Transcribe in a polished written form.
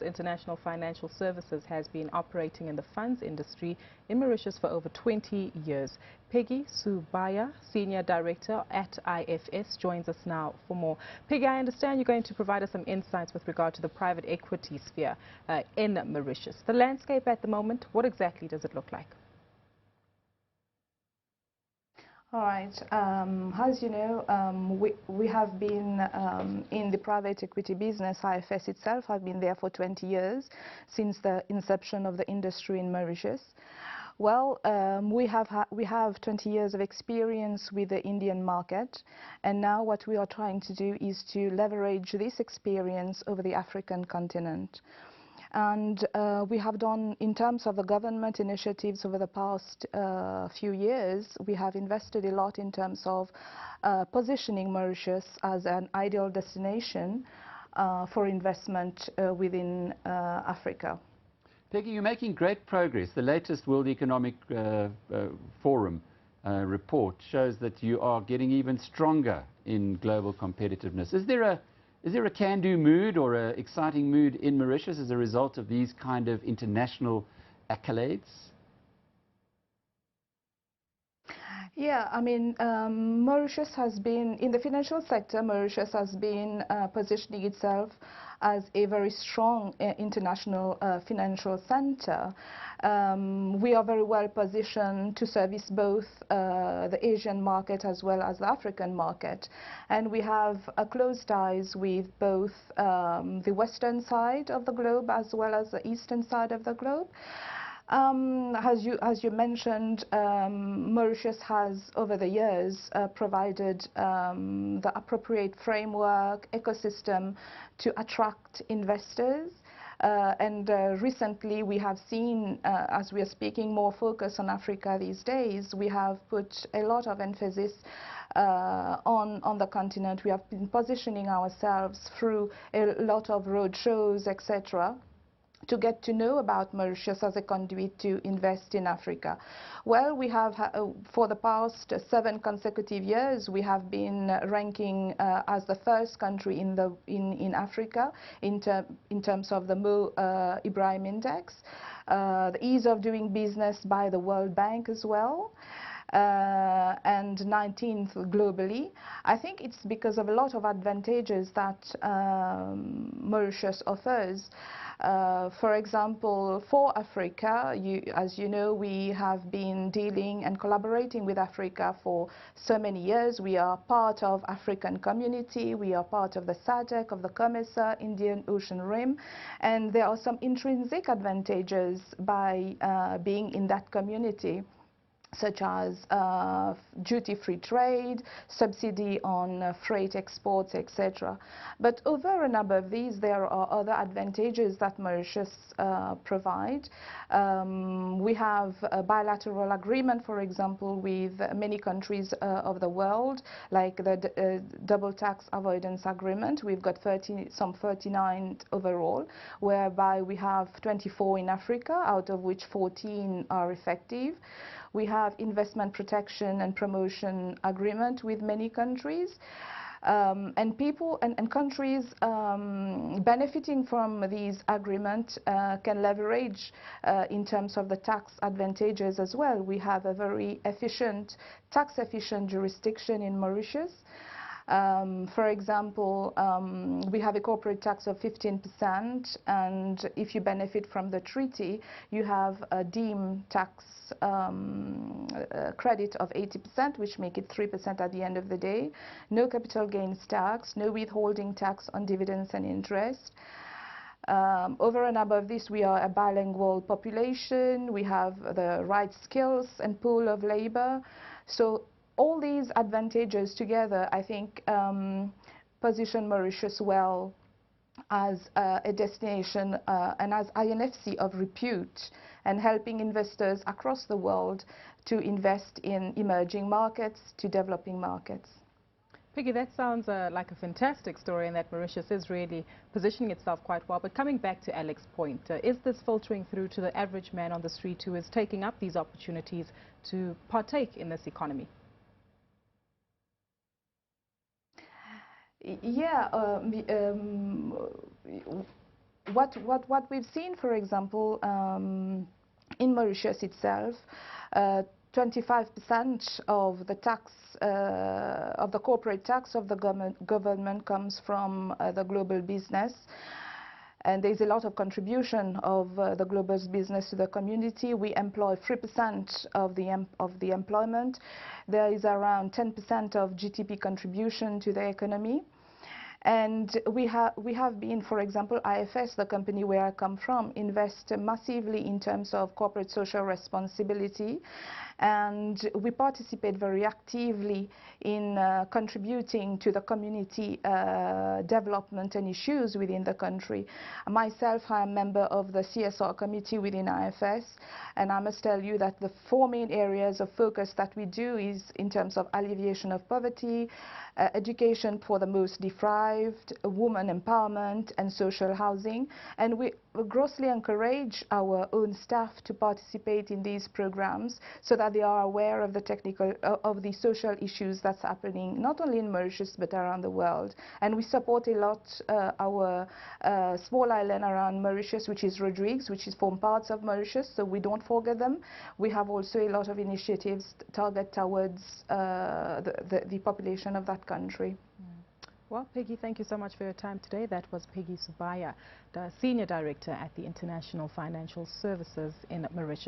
International Financial Services has been operating in the funds industry in Mauritius for over 20 years. Peggy Soobiah, Senior Director at IFS, joins us now for more. Peggy, I understand you're going to provide us some insights with regard to the private equity sphere in Mauritius. The landscape at the moment, what exactly does it look like? All right. As you know, we have been in the private equity business. IFS itself have been there for 20 years, since the inception of the industry in Mauritius. Well, we have 20 years of experience with the Indian market, and now what we are trying to do is to leverage this experience over the African continent. And we have done, in terms of the government initiatives over the past few years, we have invested a lot in terms of positioning Mauritius as an ideal destination for investment within Africa. Peggy, you're making great progress. The latest World Economic Forum report shows that you are getting even stronger in global competitiveness. Is there a can-do mood or an exciting mood in Mauritius as a result of these kind of international accolades? Yeah, I mean, Mauritius has been, in the financial sector, Mauritius has been positioning itself as a very strong international financial center. We are very well positioned to service both the Asian market as well as the African market. And we have close ties with both the western side of the globe as well as the eastern side of the globe. As you mentioned, Mauritius has, over the years, provided the appropriate framework, ecosystem to attract investors. Recently we have seen, as we are speaking more focus on Africa these days, we have put a lot of emphasis on the continent. We have been positioning ourselves through a lot of road shows, etc., to get to know about Mauritius as a conduit to invest in Africa. Well, we have, for the past 7 consecutive years, we have been ranking as the first country in Africa in terms of the Mo Ibrahim Index, the ease of doing business by the World Bank as well. And 19th globally. I think it's because of a lot of advantages that Mauritius offers. For example, for Africa, as you know, we have been dealing and collaborating with Africa for so many years. We are part of African community, we are part of the SADC, of the COMESA, Indian Ocean Rim, and there are some intrinsic advantages by being in that community, such as duty-free trade, subsidy on freight exports, etc. But over and above these, there are other advantages that Mauritius provide. We have a bilateral agreement, for example, with many countries of the world, like the double tax avoidance agreement. We've got some 39 overall, whereby we have 24 in Africa, out of which 14 are effective. We have investment protection and promotion agreement with many countries. And people and countries benefiting from these agreements can leverage in terms of the tax advantages as well. We have a very efficient, tax-efficient jurisdiction in Mauritius. For example, we have a corporate tax of 15%, and if you benefit from the treaty, you have a deemed tax credit of 80%, which make it 3% at the end of the day. No capital gains tax, no withholding tax on dividends and interest. Over and above this, we are a bilingual population. We have the right skills and pool of labor. So all these advantages together, I think, position Mauritius well as a destination and as INFC of repute, and helping investors across the world to invest in emerging markets to developing markets. Peggy, that sounds like a fantastic story, and that Mauritius is really positioning itself quite well. But coming back to Alex's point, is this filtering through to the average man on the street who is taking up these opportunities to partake in this economy? Yeah, what we've seen, for example, in Mauritius itself, 25% of the tax, of the corporate tax of the government comes from the global business. And there's a lot of contribution of the global business to the community. We employ 3% of the employment. There is around 10% of GDP contribution to the economy. And we have been, for example, IFS, the company where I come from, invest massively in terms of corporate social responsibility. And we participate very actively in contributing to the community development and issues within the country. Myself, I am a member of the CSR committee within IFS, and I must tell you that the 4 main areas of focus that we do is in terms of alleviation of poverty, education for the most deprived, women empowerment, and social housing. And we grossly encourage our own staff to participate in these programs so that they are aware of the technical, of the social issues that's happening not only in Mauritius but around the world. And we support a lot our small island around Mauritius, which is Rodrigues, which is form parts of Mauritius, so we don't forget them. We have also a lot of initiatives targeted towards the population of that country. Well, Peggy, thank you so much for your time today. That was Peggy Soobiah, the Senior Director at the International Financial Services in Mauritius.